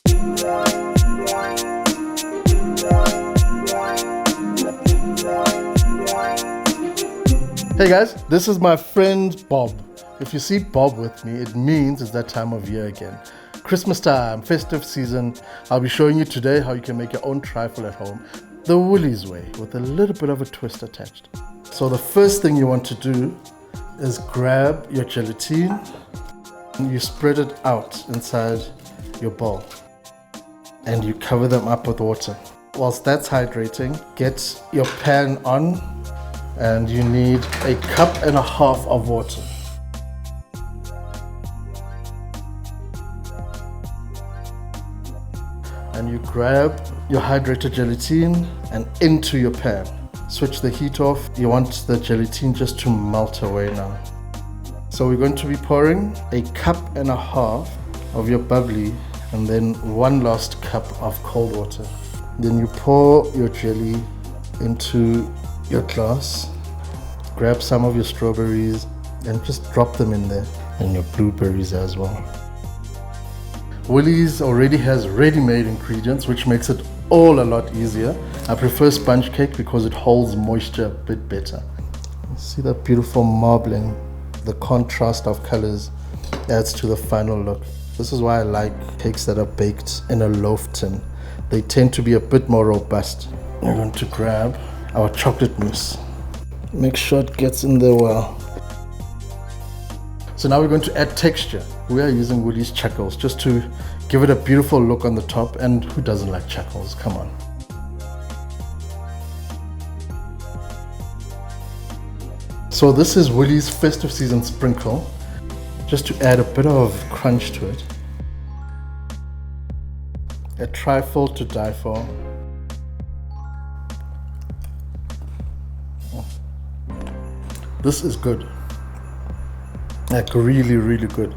Hey guys, this is my friend Bob. If you see Bob with me, it means it's that time of year again. Christmas time, festive season. I'll be showing you today how you can make your own trifle at home, the Woolies way, with a little bit of a twist attached. So the first thing you want to do is grab your gelatine and you spread it out inside your bowl and you cover them up with water. Whilst that's hydrating, get your pan on and you need 1.5 cups of water. And you grab your hydrated gelatine and into your pan. Switch the heat off. You want the gelatine just to melt away now. So we're going to be pouring 1.5 cups of your bubbly and then 1 last cup of cold water. Then you pour your jelly into your glass, grab some of your strawberries and just drop them in there, and your blueberries as well. Woolies already has ready-made ingredients, which makes it all a lot easier. I prefer sponge cake because it holds moisture a bit better. See that beautiful marbling? The contrast of colors adds to the final look. This is why I like cakes that are baked in a loaf tin. They tend to be a bit more robust. We're going to grab our chocolate mousse. Make sure it gets in there well. So now we're going to add texture. We are using Woolies chuckles just to give it a beautiful look on the top, and who doesn't like chuckles? Come on. So this is Woolies festive season sprinkle, just to add a bit of crunch to it. A trifle to die for. This is good. Like really, really good.